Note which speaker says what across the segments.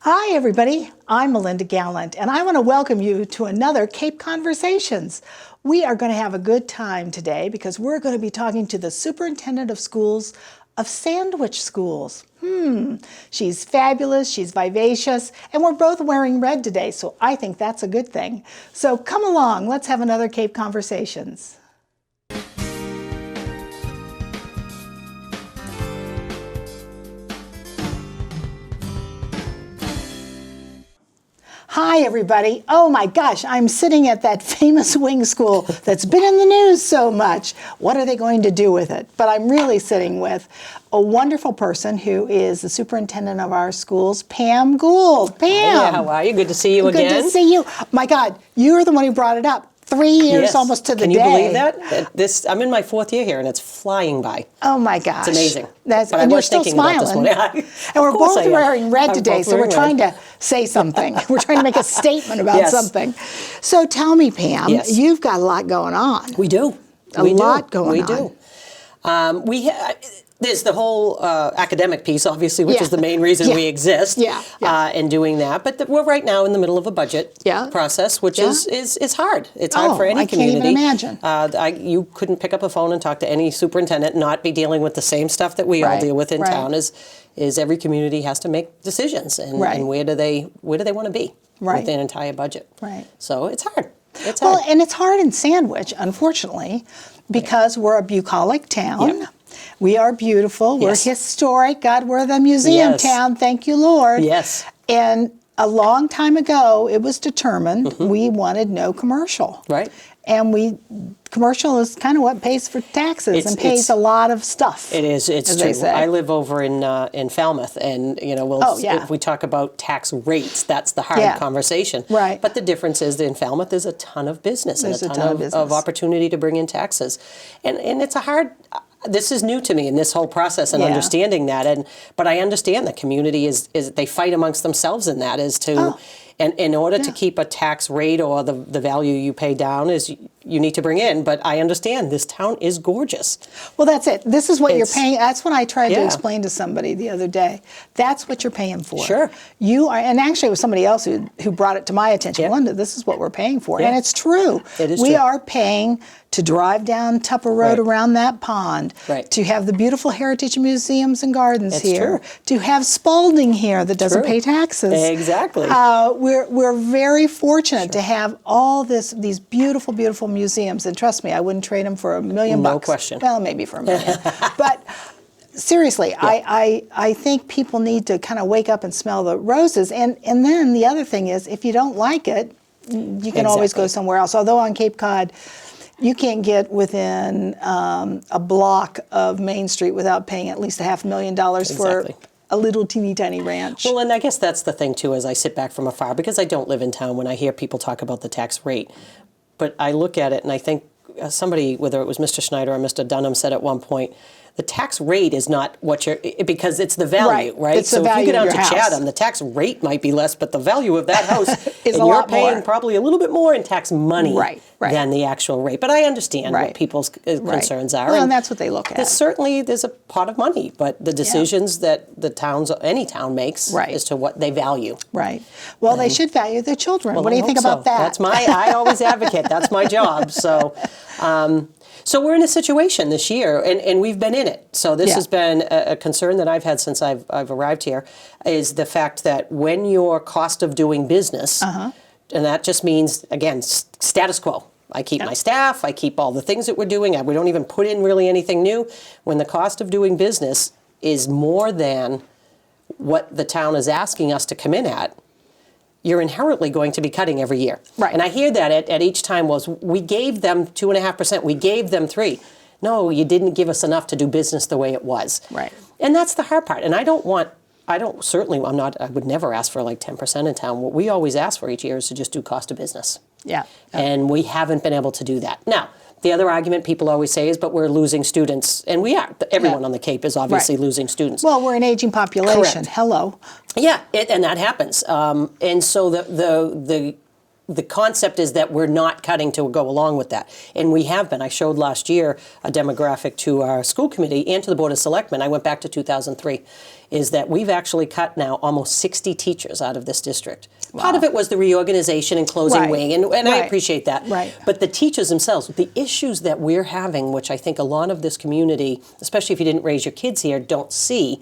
Speaker 1: Hi, everybody. I'm Melinda Gallant, and I want to welcome you to another Cape Conversations. We are going to have a good time today because we're going to be talking to the Superintendent of Schools of Sandwich Schools. She's fabulous, she's vivacious, and we're both wearing red today, so I think that's a good thing. So come along, let's have another Cape Conversations. Hi, everybody. Oh my gosh, I'm sitting at that famous wing school that's been in the news so much. What are they going to do with it? But I'm really sitting with a wonderful person who is the superintendent of our schools, Pam Gould. Pam.
Speaker 2: Yeah, how are you? Good to see you again.
Speaker 1: Good to see you. My God, you're the one who brought it up. 3 years almost to the day.
Speaker 2: Can you believe that? I'm in my 4th year here, and it's flying by.
Speaker 1: Oh my gosh,
Speaker 2: it's amazing.
Speaker 1: And you're still smiling. And we're both wearing red today, so we're trying to say something. We're trying to make a statement about something. So tell me, Pam, you've got a lot going on.
Speaker 2: We do.
Speaker 1: A lot going on.
Speaker 2: We do. There's the whole academic piece, obviously, which is the main reason we exist in doing that. But we're right now in the middle of a budget process, which is hard. It's hard for any community.
Speaker 1: I can't even imagine.
Speaker 2: You couldn't pick up a phone and talk to any superintendent and not be dealing with the same stuff that we all deal with in town. Is every community has to make decisions and where do they want to be with their entire budget. So it's hard. It's hard.
Speaker 1: Well, and it's hard in Sandwich, unfortunately, because we're a bucolic town. We are beautiful. We're historic. God, we're the museum town. Thank you, Lord.
Speaker 2: Yes.
Speaker 1: And a long time ago, it was determined we wanted no commercial.
Speaker 2: Right.
Speaker 1: And commercial is kind of what pays for taxes and pays a lot of stuff.
Speaker 2: It is. It's true. I live over in Falmouth, and if we talk about tax rates, that's the hard conversation.
Speaker 1: Right.
Speaker 2: But the difference is that in Falmouth, there's a ton of business and a ton of opportunity to bring in taxes, and it's a hard. This is new to me in this whole process and understanding that, but I understand the community is they fight amongst themselves in that as to. And in order to keep a tax rate or the value you pay down is you need to bring in. But I understand this town is gorgeous.
Speaker 1: Well, that's it. This is what you're paying. That's what I tried to explain to somebody the other day. That's what you're paying for.
Speaker 2: Sure.
Speaker 1: You are, and actually it was somebody else who brought it to my attention. Linda, this is what we're paying for. And it's true.
Speaker 2: It is
Speaker 1: we
Speaker 2: true.
Speaker 1: are paying to drive down Tupper Road around that pond, to have the beautiful heritage museums and gardens here, to have Spalding here that doesn't pay taxes.
Speaker 2: Exactly.
Speaker 1: We're very fortunate to have all these beautiful, beautiful museums, and trust me, I wouldn't trade them for $1 million.
Speaker 2: No question.
Speaker 1: Well, maybe for $1 million, but seriously, I think people need to kind of wake up and smell the roses, and then the other thing is, if you don't like it, you can always go somewhere else. Although on Cape Cod, you can't get within a block of Main Street without paying at least $500,000 for a little teeny tiny ranch.
Speaker 2: Well, and I guess that's the thing too, as I sit back from afar, because I don't live in town, when I hear people talk about the tax rate. But I look at it and I think somebody, whether it was Mr. Schneider or Mr. Dunham, said at one point, the tax rate is not what because it's the value, right?
Speaker 1: It's
Speaker 2: so
Speaker 1: the value
Speaker 2: if you get
Speaker 1: of
Speaker 2: out to
Speaker 1: your house.
Speaker 2: Chatham, the tax rate might be less, but the value of that house,
Speaker 1: is
Speaker 2: and you're paying probably a little bit more in tax money than the actual rate. But I understand what people's concerns are.
Speaker 1: Well, and that's what they look at.
Speaker 2: There's a pot of money, but the decisions that any town makes as to what they value.
Speaker 1: Right. Well, they should value their children. What do you think about that?
Speaker 2: I always advocate. That's my job. So. So we're in a situation this year, and we've been in it. So this has been a concern that I've had since I've arrived here, is the fact that when your cost of doing business, and that just means, again, status quo. I keep my staff, I keep all the things that we're doing, we don't even put in really anything new. When the cost of doing business is more than what the town is asking us to come in at, you're inherently going to be cutting every year.
Speaker 1: Right.
Speaker 2: And I hear that at each time we gave them 2.5%, we gave them 3%. No, you didn't give us enough to do business the way it was.
Speaker 1: Right.
Speaker 2: And that's the hard part. And I would never ask for like 10% in town. What we always ask for each year is to just do cost of business.
Speaker 1: Yeah.
Speaker 2: And we haven't been able to do that. Now, the other argument people always say is, but we're losing students. And we are. Everyone on the Cape is obviously losing students.
Speaker 1: Well, we're an aging population.
Speaker 2: Correct.
Speaker 1: Hello.
Speaker 2: Yeah, and that happens. And so the the concept is that we're not cutting to go along with that. And we have been. I showed last year a demographic to our school committee and to the Board of Selectmen. I went back to 2003, is that we've actually cut now almost 60 teachers out of this district. Wow. Part of it was the reorganization and closing wing, and I appreciate that.
Speaker 1: Right.
Speaker 2: But the teachers themselves, the issues that we're having, which I think a lot of this community, especially if you didn't raise your kids here, don't see,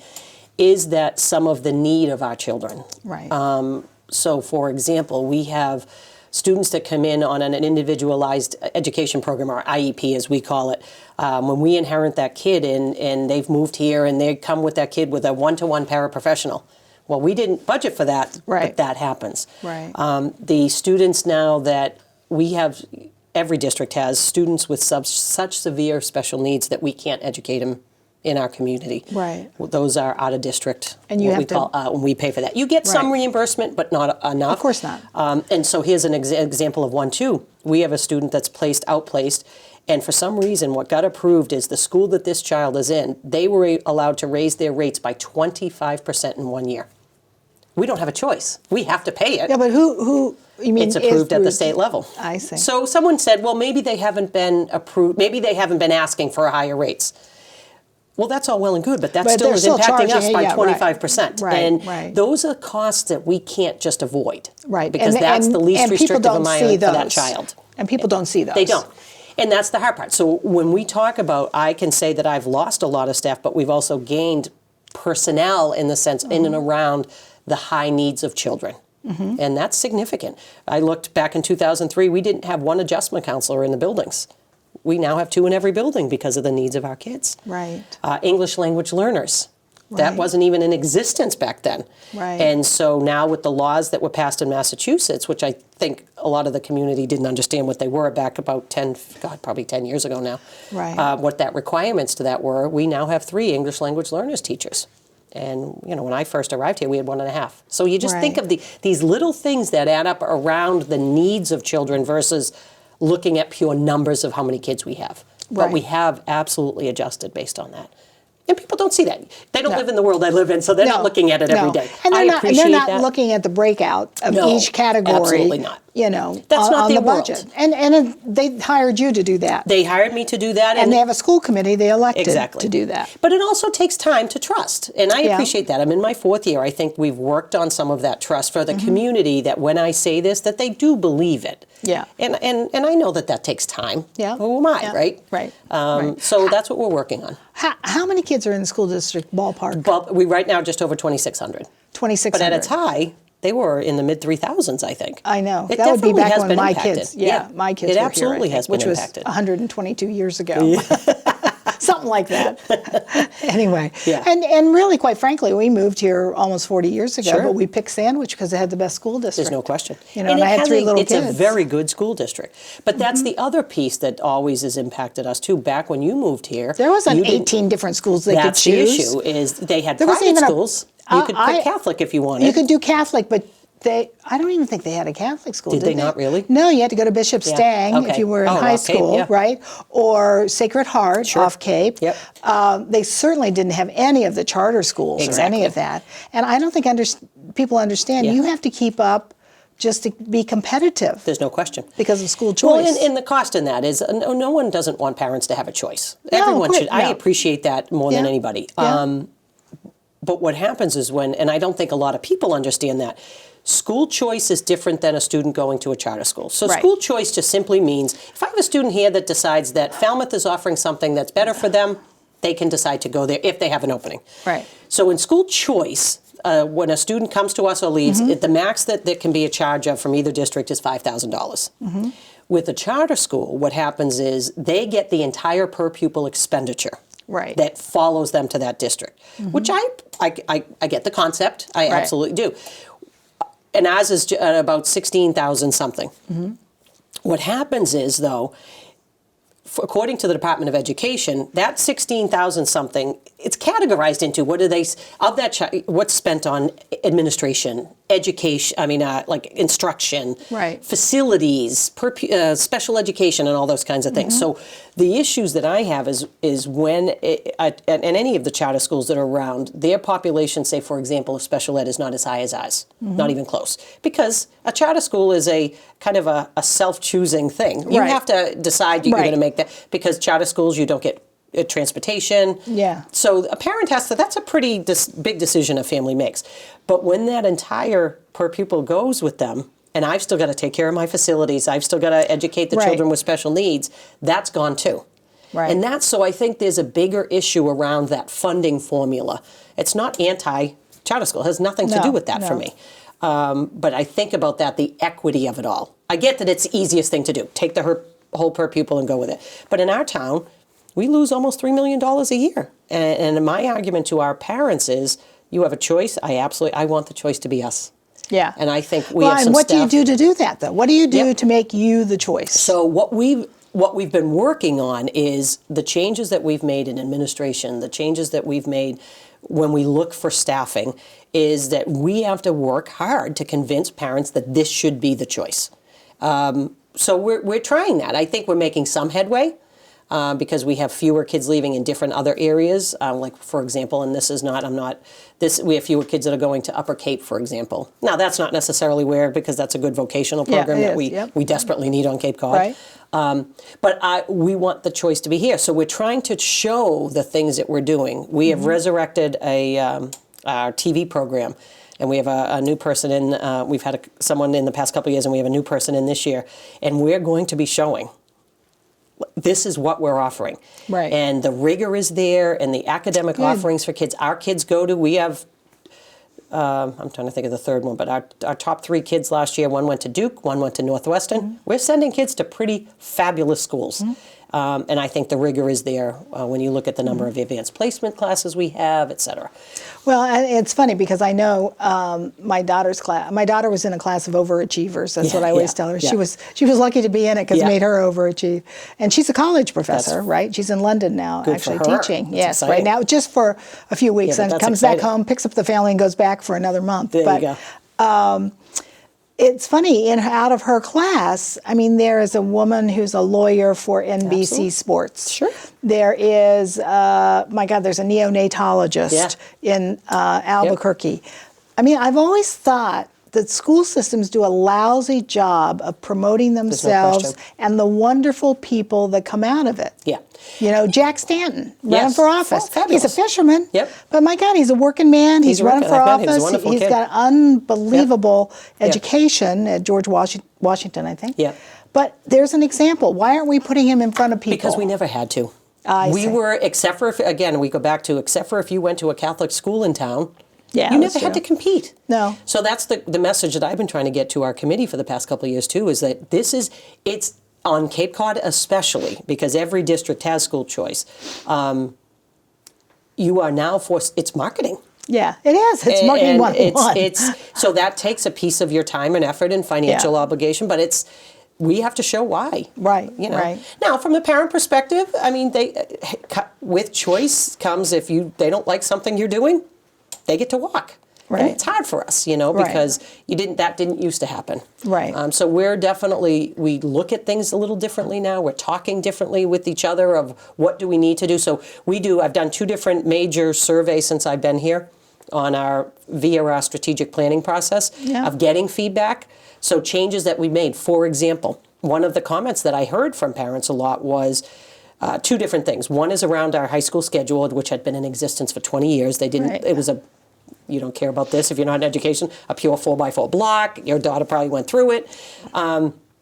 Speaker 2: is that some of the need of our children.
Speaker 1: Right.
Speaker 2: So, for example, we have students that come in on an individualized education program, or IEP as we call it. When we inherit that kid and they've moved here and they come with that kid with a one-to-one paraprofessional. Well, we didn't budget for that, but that happens.
Speaker 1: Right.
Speaker 2: The students now that we have, every district has students with such severe special needs that we can't educate them in our community.
Speaker 1: Right.
Speaker 2: Those are out of district.
Speaker 1: And you
Speaker 2: what
Speaker 1: have
Speaker 2: we call, and we pay for that. You get some reimbursement, but not enough.
Speaker 1: Of course not.
Speaker 2: And so here's an example of one too. We have a student that's outplaced, and for some reason, what got approved is the school that this child is in, they were allowed to raise their rates by 25% in 1 year. We don't have a choice. We have to pay it.
Speaker 1: Yeah, but who you mean?
Speaker 2: It's approved at the state level.
Speaker 1: I see.
Speaker 2: So someone said, well, maybe they haven't been approved. Maybe they haven't been asking for higher rates. Well, that's all well and good, but that still is impacting us by 25%.
Speaker 1: Right,
Speaker 2: and those are costs that we can't just avoid.
Speaker 1: Right.
Speaker 2: Because that's the least restrictive environment for that child.
Speaker 1: And people don't see those.
Speaker 2: They don't. And that's the hard part. So when we talk about, I can say that I've lost a lot of staff, but we've also gained personnel in the sense in and around the high needs of children. And that's significant. I looked back in 2003, we didn't have one adjustment counselor in the buildings. We now have 2 in every building because of the needs of our kids.
Speaker 1: Right.
Speaker 2: English language learners. That wasn't even in existence back then.
Speaker 1: Right.
Speaker 2: And so now with the laws that were passed in Massachusetts, which I think a lot of the community didn't understand what they were back about probably 10 years ago now.
Speaker 1: Right.
Speaker 2: What that requirements to that were, we now have 3 English language learners teachers. And, you know, when I first arrived here, we had 1.5. So you just think of these little things that add up around the needs of children versus looking at pure numbers of how many kids we have. But we have absolutely adjusted based on that. And people don't see that. They don't live in the world I live in, so they're not looking at it every day.
Speaker 1: And they're not
Speaker 2: that.
Speaker 1: looking at the breakout of each category.
Speaker 2: Absolutely not.
Speaker 1: You know,
Speaker 2: that's not
Speaker 1: on
Speaker 2: their
Speaker 1: the budget.
Speaker 2: world.
Speaker 1: And they hired you to do that.
Speaker 2: They hired me to do that.
Speaker 1: And they have a school committee they elected to do that.
Speaker 2: But it also takes time to trust. And I appreciate that. I'm in my 4th year. I think we've worked on some of that trust for the community, that when I say this, that they do believe it.
Speaker 1: Yeah.
Speaker 2: And I know that takes time.
Speaker 1: Yeah.
Speaker 2: Who am I, right?
Speaker 1: Right.
Speaker 2: So that's what we're working on.
Speaker 1: How many kids are in the school district ballpark?
Speaker 2: But we right now just over 2,600.
Speaker 1: 2,600.
Speaker 2: But at its high, they were in the mid 3,000s, I think.
Speaker 1: I know.
Speaker 2: It
Speaker 1: that would be
Speaker 2: definitely
Speaker 1: back
Speaker 2: has
Speaker 1: when
Speaker 2: been
Speaker 1: my
Speaker 2: impacted.
Speaker 1: kids, my kids
Speaker 2: it
Speaker 1: were here,
Speaker 2: absolutely has been
Speaker 1: which
Speaker 2: impacted.
Speaker 1: was 122 years ago. Something like that. Anyway.
Speaker 2: Yeah.
Speaker 1: And really, quite frankly, we moved here almost 40 years ago,
Speaker 2: Sure.
Speaker 1: but we picked Sandwich because it had the best school district.
Speaker 2: There's no question.
Speaker 1: You know, and I had 3 little
Speaker 2: kids.
Speaker 1: kids.
Speaker 2: It's a very good school district. But that's the other piece that always has impacted us too. Back when you moved here,
Speaker 1: there wasn't 18 different schools they could choose.
Speaker 2: That's the issue, is they had private schools. You could pick Catholic if you wanted.
Speaker 1: You could do Catholic, but I don't even think they had a Catholic school, did
Speaker 2: they not really?
Speaker 1: No, you had to go to Bishop Stang if you were in high school, right? Or Sacred Heart off Cape.
Speaker 2: Yep.
Speaker 1: They certainly didn't have any of the charter schools or any of that. And I don't think people understand you have to keep up just to be competitive.
Speaker 2: There's no question.
Speaker 1: Because of school choice.
Speaker 2: Well, and the cost in that is, no one doesn't want parents to have a choice.
Speaker 1: No,
Speaker 2: Everyone should.
Speaker 1: No.
Speaker 2: I appreciate that more than anybody.
Speaker 1: Yeah.
Speaker 2: But what happens is and I don't think a lot of people understand that, school choice is different than a student going to a charter school. So school choice just simply means, if I have a student here that decides that Falmouth is offering something that's better for them, they can decide to go there if they have an opening.
Speaker 1: Right.
Speaker 2: So in school choice, when a student comes to us or leaves, the max that there can be a charge of from either district is $5,000. With a charter school, what happens is they get the entire per pupil expenditure.
Speaker 1: Right.
Speaker 2: That follows them to that district, which I get the concept. I absolutely do. And ours is about 16,000 something. What happens is, though, according to the Department of Education, that 16,000 something it's categorized into what do they of that what's spent on administration, education. I mean, like instruction,
Speaker 1: right,
Speaker 2: facilities, special education, and all those kinds of things. So the issues that I have is when and any of the charter schools that are around, their population, say for example, of special ed is not as high as ours, not even close, because a charter school is a kind of a self-choosing thing. You have to decide you're going to make that, because charter schools you don't get transportation.
Speaker 1: Yeah.
Speaker 2: So a parent has to, that's a pretty big decision a family makes. But when that entire per pupil goes with them, and I've still got to take care of my facilities, I've still got to educate the children with special needs, that's gone too.
Speaker 1: Right.
Speaker 2: And that's, so I think there's a bigger issue around that funding formula. It's not anti-charter school. It has nothing to do with that for me. But I think about that, the equity of it all. I get that it's the easiest thing to do. Take the whole per pupil and go with it. But in our town, we lose almost $3 million a year. And my argument to our parents is, you have a choice. I want the choice to be us.
Speaker 1: Yeah.
Speaker 2: And I think we have some
Speaker 1: what
Speaker 2: staff.
Speaker 1: do you do to do that, though? What do you do to make you the choice?
Speaker 2: So what we've been working on is the changes that we've made in administration, the changes that we've made when we look for staffing, is that we have to work hard to convince parents that this should be the choice. So we're trying that. I think we're making some headway. Because we have fewer kids leaving in different other areas, like for example, and we have fewer kids that are going to Upper Cape, for example. Now that's not necessarily because that's a good vocational program that we desperately need on Cape Cod. Right. But we want the choice to be here, so we're trying to show the things that we're doing. We have resurrected our TV program. And we have a new person in. We've had someone in the past couple of years, and we have a new person in this year, and we're going to be showing. This is what we're offering.
Speaker 1: Right.
Speaker 2: And the rigor is there, and the academic offerings for kids. Our kids we have, I'm trying to think of the third one, but our top 3 kids last year, one went to Duke, one went to Northwestern. We're sending kids to pretty fabulous schools. And I think the rigor is there when you look at the number of advanced placement classes we have, et cetera.
Speaker 1: Well, and it's funny because I know my daughter's class. My daughter was in a class of overachievers. That's what I always tell her. She was lucky to be in it because it made her overachieve. And she's a college professor, right? She's in London now, actually teaching.
Speaker 2: That's
Speaker 1: yes,
Speaker 2: exciting.
Speaker 1: right now, just for a few weeks, and comes back home, picks up the family, and goes back for another month.
Speaker 2: There you go.
Speaker 1: It's funny, out of her class, I mean, there is a woman who's a lawyer for NBC Sports.
Speaker 2: Sure.
Speaker 1: There is, there's a neonatologist in Albuquerque. I mean, I've always thought that school systems do a lousy job of promoting themselves and the wonderful people that come out of it.
Speaker 2: Yeah.
Speaker 1: You know, Jack Stanton, running for office.
Speaker 2: Fabulous.
Speaker 1: He's a fisherman, but my God, he's a working man. He's running for office. He's got unbelievable education at George Washington, I think.
Speaker 2: Yeah.
Speaker 1: But there's an example. Why aren't we putting him in front of people?
Speaker 2: Because we never had to.
Speaker 1: We
Speaker 2: were, except for if you went to a Catholic school in town,
Speaker 1: Yeah,
Speaker 2: you never had to compete.
Speaker 1: No.
Speaker 2: So that's the message that I've been trying to get to our committee for the past couple of years too, is that it's on Cape Cod especially, because every district has school choice. You are now forced, it's marketing.
Speaker 1: Yeah, it is. It's marketing 101.
Speaker 2: So that takes a piece of your time and effort and financial obligation, but we have to show why.
Speaker 1: Right,
Speaker 2: you know?
Speaker 1: right.
Speaker 2: Now, from a parent perspective, I mean, with choice comes if they don't like something you're doing, they get to walk.
Speaker 1: Right.
Speaker 2: And it's hard for us, because that didn't used to happen.
Speaker 1: Right.
Speaker 2: So we look at things a little differently now. We're talking differently with each other of what do we need to do. So I've done 2 different major surveys since I've been here via our strategic planning process of getting feedback. So changes that we made. For example, one of the comments that I heard from parents a lot was 2 different things. One is around our high school schedule, which had been in existence for 20 years. They didn't, it was you don't care about this if you're not in education, a pure 4x4 block. Your daughter probably went through it.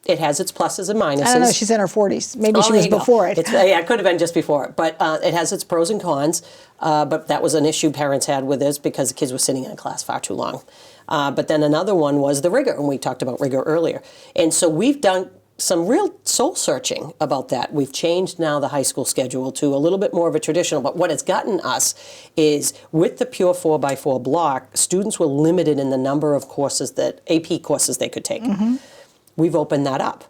Speaker 2: It has its pluses and minuses.
Speaker 1: I don't know, she's in her 40s. Maybe she was before it.
Speaker 2: It could have been just before it. But it has its pros and cons. But that was an issue parents had with this because the kids were sitting in class far too long. But then another one was the rigor, and we talked about rigor earlier. And so we've done some real soul searching about that. We've changed now the high school schedule to a little bit more of a traditional, but what it's gotten us is with the pure 4x4 block, students were limited in the number of courses AP courses they could take. We've opened that up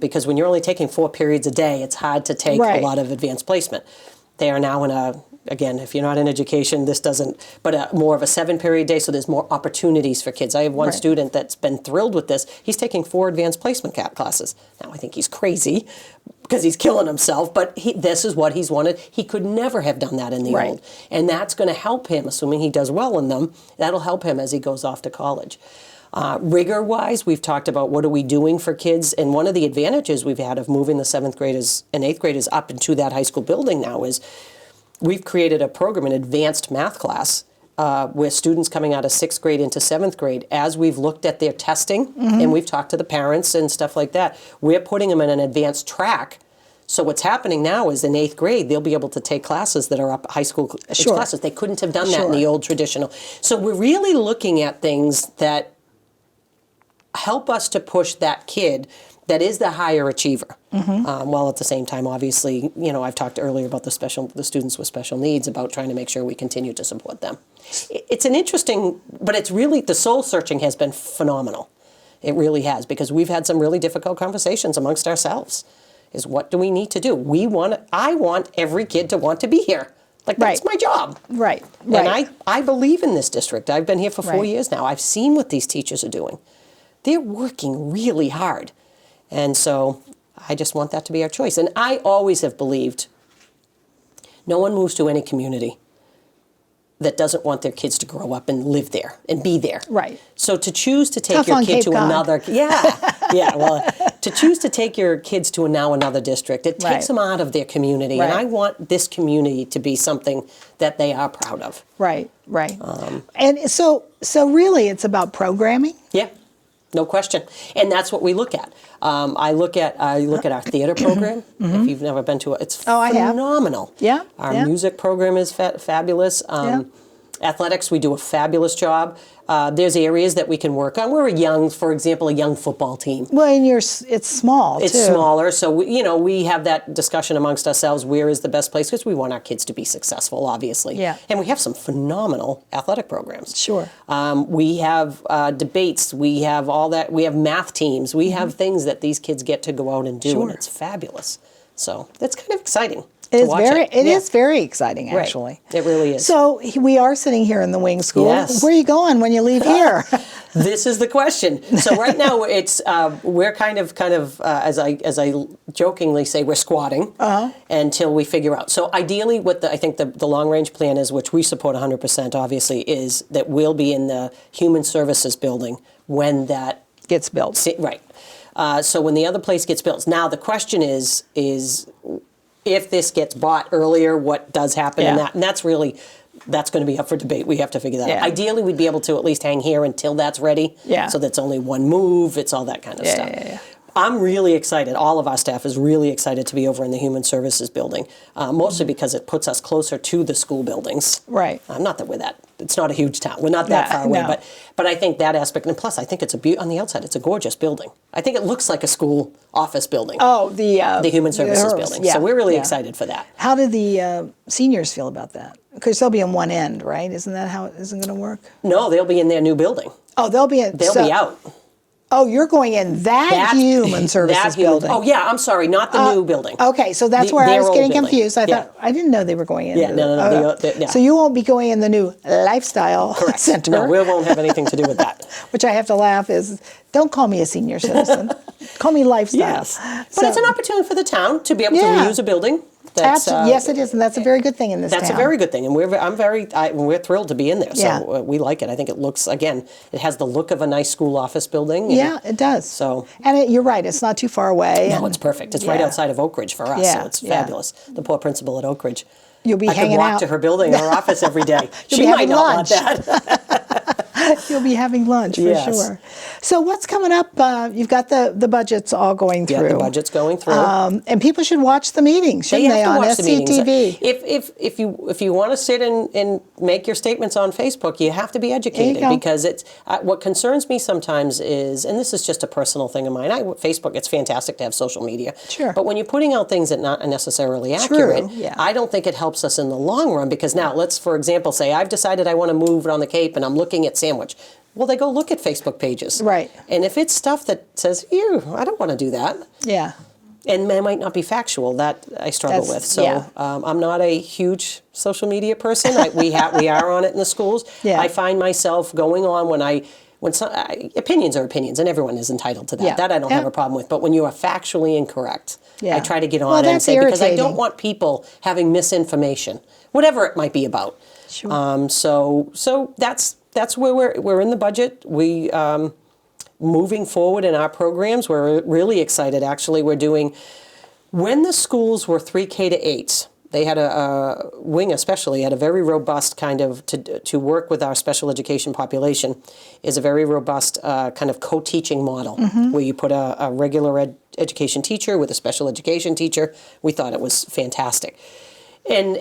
Speaker 2: because when you're only taking 4 periods a day, it's hard to take a lot of advanced placement. They are now in again, if you're not in education, this doesn't, but more of a 7-period day, so there's more opportunities for kids. I have one
Speaker 1: Right.
Speaker 2: student that's been thrilled with this. He's taking 4 advanced placement classes. Now, I think he's crazy because he's killing himself, but this is what he's wanted. He could never have done that in the
Speaker 1: Right.
Speaker 2: old. And that's going to help him, assuming he does well in them, that'll help him as he goes off to college. Rigor-wise, we've talked about what are we doing for kids, and one of the advantages we've had of moving the 7th graders and 8th graders up into that high school building now is we've created a program, an advanced math class, where students coming out of 6th grade into 7th grade, as we've looked at their testing, and we've talked to the parents and stuff like that, we're putting them in an advanced track. So what's happening now is in 8th grade, they'll be able to take classes that are up high school age classes. They couldn't have done that in the old traditional. So we're really looking at things that help us to push that kid that is the higher achiever. While at the same time, obviously, I've talked earlier about the students with special needs, about trying to make sure we continue to support them. It's an interesting, but it's really, the soul searching has been phenomenal. It really has, because we've had some really difficult conversations amongst ourselves. Is what do we need to do? I want every kid to want to be here. Like, that's my job.
Speaker 1: Right.
Speaker 2: And I believe in this district. I've been here for 4 years now. I've seen what these teachers are doing. They're working really hard. And so I just want that to be our choice. And I always have believed no one moves to any community that doesn't want their kids to grow up and live there and be there.
Speaker 1: Right.
Speaker 2: So to choose to take
Speaker 1: Tough
Speaker 2: your
Speaker 1: on
Speaker 2: kid
Speaker 1: Cape
Speaker 2: to
Speaker 1: Cod.
Speaker 2: another, to choose to take your kids to another district, it takes them out of their community. And I want this community to be something that they are proud of.
Speaker 1: Right. And so really it's about programming?
Speaker 2: Yeah. No question, and that's what we look at. I look at our theater program. If you've never been to it, it's phenomenal.
Speaker 1: Yeah,
Speaker 2: Our music program is fabulous. Athletics, we do a fabulous job. There's areas that we can work on. We're for example, a young football team.
Speaker 1: Well, and it's small,
Speaker 2: It's
Speaker 1: too.
Speaker 2: smaller, so we have that discussion amongst ourselves. Where is the best place? Because we want our kids to be successful, obviously.
Speaker 1: Yeah.
Speaker 2: And we have some phenomenal athletic programs.
Speaker 1: Sure.
Speaker 2: We have debates. We have all that. We have math teams. We have things that these kids get to go out and do, and it's fabulous. So that's kind of exciting.
Speaker 1: It is very exciting, actually.
Speaker 2: Right. It really is.
Speaker 1: So we are sitting here in the wing school.
Speaker 2: Yes.
Speaker 1: Where are you going when you leave here?
Speaker 2: This is the question. So right now it's we're kind of as I jokingly say, we're squatting until we figure out. So ideally, what I think the long range plan is, which we support 100%, obviously, is that we'll be in the Human Services building when that
Speaker 1: gets built.
Speaker 2: Right. So when the other place gets built. Now the question is if this gets bought earlier, what does happen in that? And that's going to be up for debate. We have to figure that out. Ideally, we'd be able to at least hang here until that's ready.
Speaker 1: Yeah.
Speaker 2: So that's only one move. It's all that kind of stuff.
Speaker 1: Yeah.
Speaker 2: I'm really excited. All of our staff is really excited to be over in the Human Services building, mostly because it puts us closer to the school buildings.
Speaker 1: Right.
Speaker 2: Not that it's not a huge town. We're not that far away,
Speaker 1: no.
Speaker 2: but I think that aspect, and plus I think it's on the outside, it's a gorgeous building. I think it looks like a school office building.
Speaker 1: Oh, the
Speaker 2: Human Services building.
Speaker 1: Yeah.
Speaker 2: So we're really excited for that.
Speaker 1: How do the seniors feel about that? Because they'll be in one end, right? Isn't that how it isn't going to work?
Speaker 2: No, they'll be in their new building.
Speaker 1: Oh, they'll be in.
Speaker 2: They'll be out.
Speaker 1: Oh, you're going in that Human Services building.
Speaker 2: Oh, yeah, I'm sorry, not the new building.
Speaker 1: Okay, so that's where I
Speaker 2: their
Speaker 1: was
Speaker 2: old
Speaker 1: getting
Speaker 2: building.
Speaker 1: confused. I thought I didn't know they were going in.
Speaker 2: Yeah, no.
Speaker 1: So you won't be going in the new Lifestyle Center.
Speaker 2: No, we won't have anything to do with that.
Speaker 1: Which I have to laugh is, don't call me a senior citizen. Call me Lifestyle.
Speaker 2: Yes. But it's an opportunity for the town to be able to reuse a building.
Speaker 1: Yes, it is, and that's a very good thing in this town.
Speaker 2: That's a very good thing, and we're thrilled to be in there. So we like it. I think it looks, again, it has the look of a nice school office building.
Speaker 1: Yeah, it does.
Speaker 2: So,
Speaker 1: and you're right, it's not too far away.
Speaker 2: No, it's perfect. It's right outside of Oak Ridge for us, so it's fabulous. The poor principal at Oak Ridge.
Speaker 1: You'll be hanging
Speaker 2: out. I could walk
Speaker 1: out
Speaker 2: to her building, her office every day.
Speaker 1: She
Speaker 2: might not want that.
Speaker 1: You'll be having lunch for sure. So what's coming up? You've got the budgets all going through.
Speaker 2: Yeah, the budget's going through.
Speaker 1: And people should watch the meetings, shouldn't they, on SCTV?
Speaker 2: If you want to sit and make your statements on Facebook, you have to be educated, because it's what concerns me sometimes is, and this is just a personal thing of mine. Facebook, it's fantastic to have social media.
Speaker 1: Sure.
Speaker 2: But when you're putting out things that are not necessarily accurate, I don't think it helps us in the long run, because now let's, for example, say I've decided I want to move on the Cape and I'm looking at Sandwich. Well, they go look at Facebook pages.
Speaker 1: Right.
Speaker 2: And if it's stuff that says, ew, I don't want to do that.
Speaker 1: Yeah.
Speaker 2: And they might not be factual. That I struggle with. So
Speaker 1: yeah.
Speaker 2: I'm not a huge social media person. We are on it in the schools.
Speaker 1: Yeah.
Speaker 2: I find myself going on when some, opinions are opinions, and everyone is entitled to that.
Speaker 1: Yeah.
Speaker 2: That I don't have a problem with. But when you are factually incorrect,
Speaker 1: Yeah.
Speaker 2: I try to get on
Speaker 1: Well,
Speaker 2: it and
Speaker 1: that's
Speaker 2: say, because I
Speaker 1: irritating.
Speaker 2: don't want people having misinformation, whatever it might be about.
Speaker 1: Sure.
Speaker 2: So that's where we're in the budget. We moving forward in our programs. We're really excited. Actually, we're doing when the schools were 3K to 8. They had a wing, especially had a very robust kind of to work with our special education population. Is a very robust kind of co-teaching model where you put a regular education teacher with a special education teacher. We thought it was fantastic, and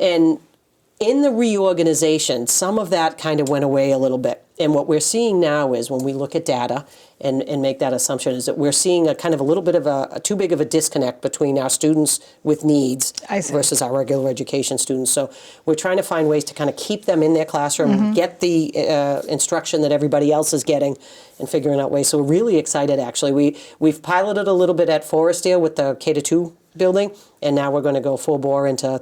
Speaker 2: in the reorganization, some of that kind of went away a little bit. And what we're seeing now is when we look at data and make that assumption is that we're seeing a kind of a little bit of a too big of a disconnect between our students with needs versus our regular education students. So we're trying to find ways to kind of keep them in their classroom, get the instruction that everybody else is getting, and figuring out ways. So we're really excited, actually. We've piloted a little bit at Forestdale with the K-2 building, and now we're going to go full bore into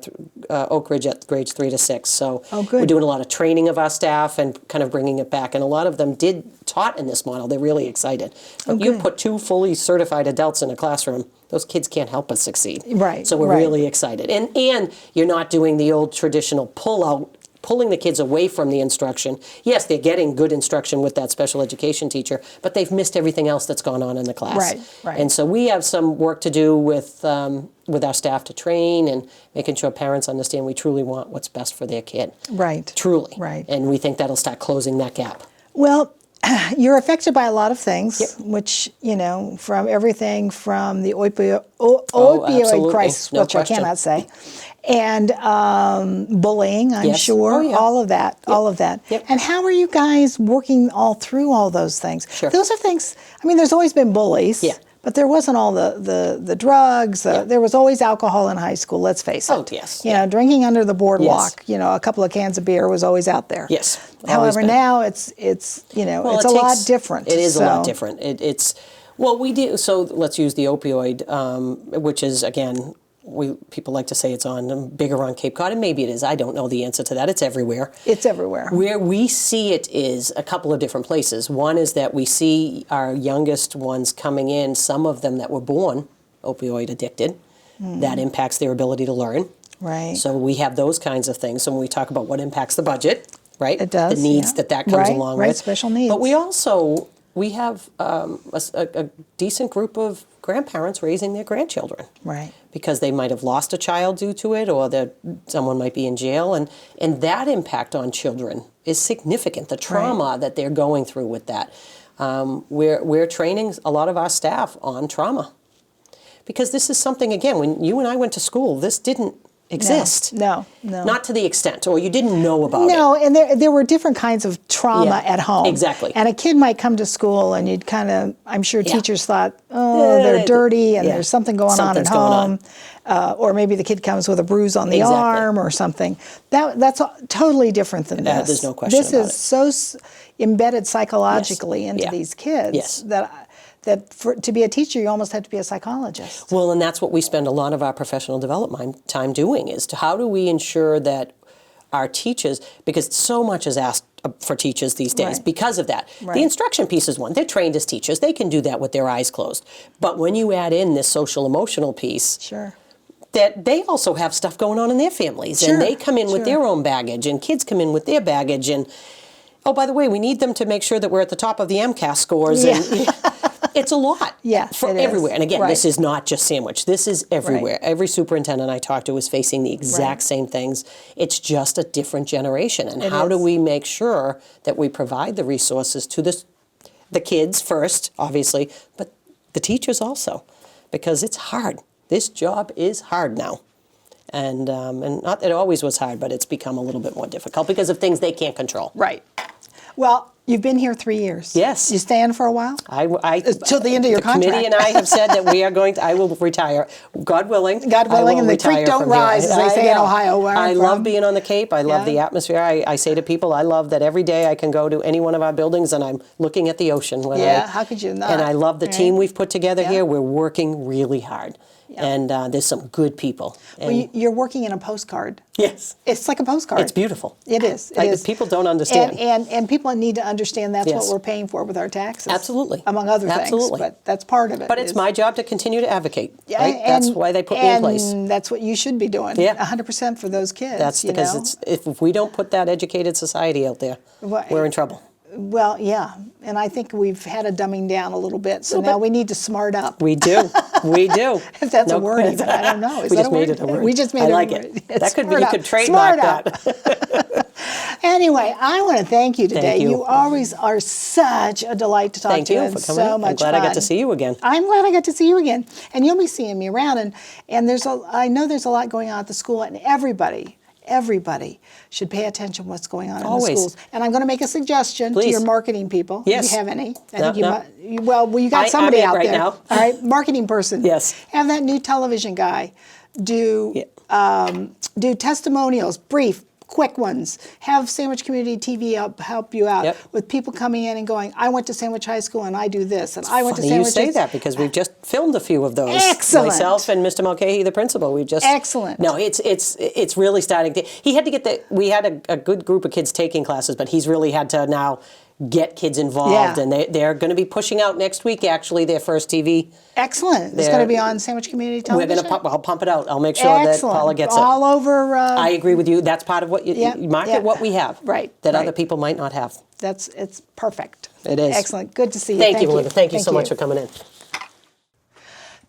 Speaker 2: Oak Ridge at grades 3 to 6. So we're doing a lot of training of our staff and kind of bringing it back. And a lot of them taught in this model. They're really excited. But you put 2 fully certified adults in a classroom, those kids can't help but succeed.
Speaker 1: Right.
Speaker 2: So we're really excited. And you're not doing the old traditional pulling the kids away from the instruction. Yes, they're getting good instruction with that special education teacher, but they've missed everything else that's gone on in the class.
Speaker 1: Right.
Speaker 2: And so we have some work to do with our staff to train and making sure parents understand we truly want what's best for their kid.
Speaker 1: Right.
Speaker 2: Truly.
Speaker 1: Right.
Speaker 2: And we think that'll start closing that gap.
Speaker 1: Well, you're affected by a lot of things, which, from everything from the opioid
Speaker 2: absolutely.
Speaker 1: crisis,
Speaker 2: No
Speaker 1: which
Speaker 2: question.
Speaker 1: I cannot say, and bullying, I'm
Speaker 2: Yes.
Speaker 1: sure,
Speaker 2: Oh, yeah.
Speaker 1: all of that, all of that.
Speaker 2: Yep.
Speaker 1: And how are you guys working all through all those things?
Speaker 2: Sure.
Speaker 1: Those are things, there's always been bullies.
Speaker 2: Yeah.
Speaker 1: But there wasn't all the drugs. There was always alcohol in high school, let's face it.
Speaker 2: Oh, yes.
Speaker 1: Drinking under the boardwalk, a couple of cans of beer was always out there.
Speaker 2: Yes.
Speaker 1: However,
Speaker 2: been.
Speaker 1: now it's a lot different.
Speaker 2: It is a lot different. We do. So let's use the opioid, which is, again, people like to say it's bigger on Cape Cod, and maybe it is. I don't know the answer to that. It's everywhere.
Speaker 1: It's everywhere.
Speaker 2: Where we see it is a couple of different places. One is that we see our youngest ones coming in, some of them that were born opioid addicted. That impacts their ability to learn.
Speaker 1: Right.
Speaker 2: So we have those kinds of things. So when we talk about what impacts the budget, right?
Speaker 1: It does.
Speaker 2: The needs that comes along with.
Speaker 1: Right, special needs.
Speaker 2: But we have a decent group of grandparents raising their grandchildren.
Speaker 1: Right.
Speaker 2: Because they might have lost a child due to it, or that someone might be in jail, and that impact on children is significant. The trauma that they're going through with that. We're training a lot of our staff on trauma, because this is something, again, when you and I went to school, this didn't exist.
Speaker 1: No.
Speaker 2: Not to the extent, or you didn't know about it.
Speaker 1: No, and there were different kinds of trauma at home.
Speaker 2: Exactly.
Speaker 1: And a kid might come to school and you'd kind of, I'm sure teachers thought, they're dirty and there's something going on at home. Or maybe the kid comes with a bruise on the arm or something. That's totally different than this.
Speaker 2: There's no question
Speaker 1: about it. This is so embedded psychologically into
Speaker 2: Yeah.
Speaker 1: these kids
Speaker 2: Yes.
Speaker 1: that to be a teacher, you almost have to be a psychologist.
Speaker 2: Well, and that's what we spend a lot of our professional development time doing, is how do we ensure that our teachers, because so much is asked for teachers these days because of that. The instruction piece is one. They're trained as teachers. They can do that with their eyes closed. But when you add in this social emotional piece, that they also have stuff going on in their families, and they come in with their own baggage, and kids come in with their baggage, and oh, by the way, we need them to make sure that we're at the top of the MCAS scores. And it's a lot for everywhere. And again, this is not just Sandwich. This is everywhere. Every superintendent I talk to is facing the exact same things. It's just a different generation. And how do we make sure that we provide the resources to the kids first, obviously, but the teachers also, because it's hard. This job is hard now. And not that it always was hard, but it's become a little bit more difficult because of things they can't control.
Speaker 1: Right. Well, you've been here 3 years.
Speaker 2: Yes.
Speaker 1: You staying for a while? Till the end of your contract.
Speaker 2: The committee and I have said that we are I will retire, God willing.
Speaker 1: God willing, and the creek don't rise, as they say in Ohio, where I'm from.
Speaker 2: love being on the Cape. I love the atmosphere. I say to people, I love that every day I can go to any one of our buildings and I'm looking at the ocean.
Speaker 1: How could you not?
Speaker 2: And I love the team we've put together here. We're working really hard. And there's some good people.
Speaker 1: Well, you're working in a postcard.
Speaker 2: Yes.
Speaker 1: It's like a postcard.
Speaker 2: It's beautiful.
Speaker 1: It is. It is.
Speaker 2: People don't understand.
Speaker 1: And people need to understand that's
Speaker 2: Yes.
Speaker 1: what we're paying for with our taxes.
Speaker 2: Absolutely.
Speaker 1: Among other
Speaker 2: Absolutely.
Speaker 1: things. But that's part of it.
Speaker 2: But it's my job to continue to advocate.
Speaker 1: Yeah,
Speaker 2: Right? That's why they put me in place.
Speaker 1: And that's what you should be doing.
Speaker 2: Yeah.
Speaker 1: 100% for those kids.
Speaker 2: That's
Speaker 1: you
Speaker 2: because
Speaker 1: know?
Speaker 2: if we don't put that educated society out there, we're in trouble.
Speaker 1: Well, yeah. And I think we've had a dumbing down a little bit. So now we need to smart up.
Speaker 2: We do. We do.
Speaker 1: If that's a word even, I don't know. Is
Speaker 2: We
Speaker 1: that
Speaker 2: just
Speaker 1: a word?
Speaker 2: made it a word.
Speaker 1: We just made
Speaker 2: I
Speaker 1: it
Speaker 2: like
Speaker 1: a word.
Speaker 2: it.
Speaker 1: It's
Speaker 2: That could be,
Speaker 1: smart
Speaker 2: you
Speaker 1: up.
Speaker 2: could trademark
Speaker 1: Smart
Speaker 2: that.
Speaker 1: Anyway, I want to thank you today.
Speaker 2: Thank you.
Speaker 1: You always are such a delight to talk
Speaker 2: Thank
Speaker 1: to.
Speaker 2: you
Speaker 1: and
Speaker 2: for coming
Speaker 1: so
Speaker 2: in.
Speaker 1: much
Speaker 2: I'm glad I got to
Speaker 1: fun.
Speaker 2: see you again.
Speaker 1: I'm glad I got to see you again, and you'll be seeing me around. And I know there's a lot going on at the school, and everybody should pay attention to what's going on in the
Speaker 2: Always.
Speaker 1: schools. And I'm going to make a suggestion to
Speaker 2: Please.
Speaker 1: your marketing people.
Speaker 2: Yes.
Speaker 1: If you have any. I
Speaker 2: No,
Speaker 1: think
Speaker 2: no.
Speaker 1: you got
Speaker 2: I'm
Speaker 1: somebody
Speaker 2: in
Speaker 1: out
Speaker 2: right
Speaker 1: there.
Speaker 2: now.
Speaker 1: All right, marketing person.
Speaker 2: Yes.
Speaker 1: Have that new television guy do testimonials, brief, quick ones. Have Sandwich Community TV help you out with people coming in and going, I went to Sandwich High School and I do this, and I went to
Speaker 2: Funny
Speaker 1: Sandwich.
Speaker 2: you say that because we've just filmed a few of those.
Speaker 1: Excellent.
Speaker 2: Myself and Mr. Mulcahy, the principal. We just
Speaker 1: Excellent.
Speaker 2: No, it's really starting to. He had to get we had a good group of kids taking classes, but he's really had to now get kids involved, and they're going to be pushing out next week. Actually, their first TV.
Speaker 1: Excellent. It's going to be on Sandwich Community Television.
Speaker 2: I'll pump it out. I'll make sure that Paula gets it.
Speaker 1: All over.
Speaker 2: I agree with you. That's part of what you market what we have, that other people might not have.
Speaker 1: It's perfect.
Speaker 2: It is.
Speaker 1: Excellent. Good to see you.
Speaker 2: Thank you, Melinda. Thank you so much for coming in.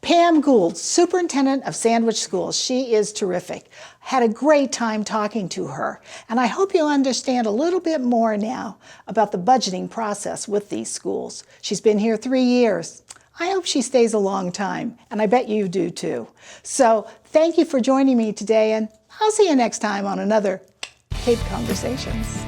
Speaker 1: Pam Gould, Superintendent of Sandwich Schools. She is terrific. Had a great time talking to her. And I hope you'll understand a little bit more now about the budgeting process with these schools. She's been here 3 years. I hope she stays a long time, and I bet you do too. So thank you for joining me today, and I'll see you next time on another Cape Conversations.